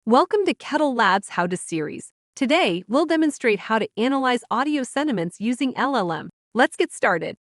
Welcome to Kettle Labs How to series. Today, we'll demonstrate how to analyze audio sentiments using LLM. Let's get started.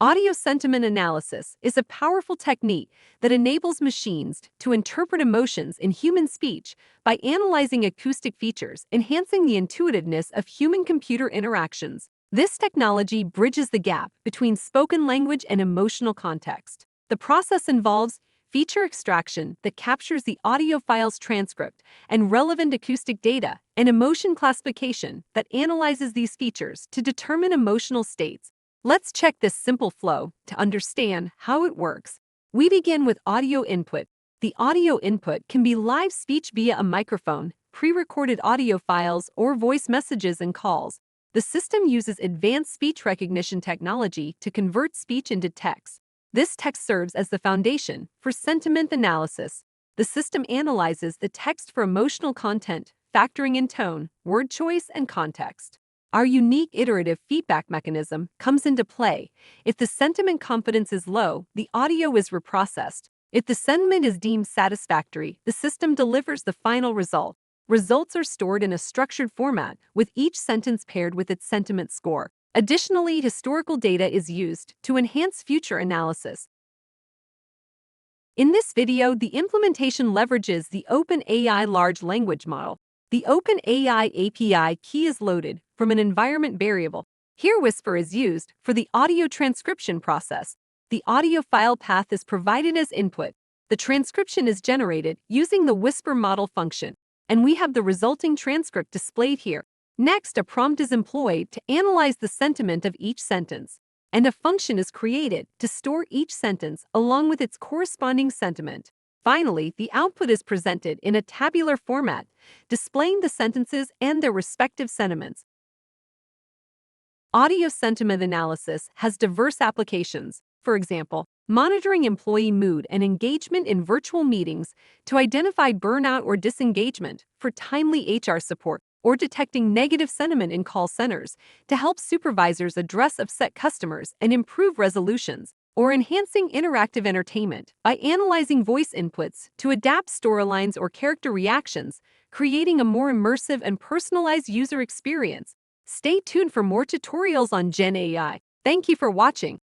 Audio sentiment analysis is a powerful technique that enables machines to interpret emotions in human speech by analyzing acoustic features, enhancing the intuitiveness of human-computer interactions. This technology bridges the gap between spoken language and emotional context. The process involves feature extraction that captures the audio file's transcript and relevant acoustic data, and emotion classification that analyzes these features to determine emotional states. Let's check this simple flow to understand how it works. We begin with audio input. The audio input can be live speech via a microphone, pre-recorded audio files, or voice messages and calls. The system uses advanced speech recognition technology to convert speech into text. This text serves as the foundation for sentiment analysis. The system analyzes the text for emotional content, factoring in tone, word choice, and context. Our unique iterative feedback mechanism comes into play. If the sentiment confidence is low, the audio is reprocessed. If the sentiment is deemed satisfactory, the system delivers the final result. Results are stored in a structured format, with each sentence paired with its sentiment score. Additionally, historical data is used to enhance future analysis. In this video, the implementation leverages the OpenAI large language model. The OpenAI API key is loaded from an environment variable. Here, Whisper is used for the audio transcription process. The audio file path is provided as input. The transcription is generated using the Whisper model function, and we have the resulting transcript displayed here. Next, a prompt is employed to analyze the sentiment of each sentence, and a function is created to store each sentence along with its corresponding sentiment. Finally, the output is presented in a tabular format, displaying the sentences and their respective sentiments. Audio sentiment analysis has diverse applications. For example, monitoring employee mood and engagement in virtual meetings to identify burnout or disengagement for timely HR support, or detecting negative sentiment in call centers to help supervisors address upset customers and improve resolutions, or enhancing interactive entertainment by analyzing voice inputs to adapt storylines or character reactions, creating a more immersive and personalized user experience. Stay tuned for more tutorials on Gen AI. Thank you for watching.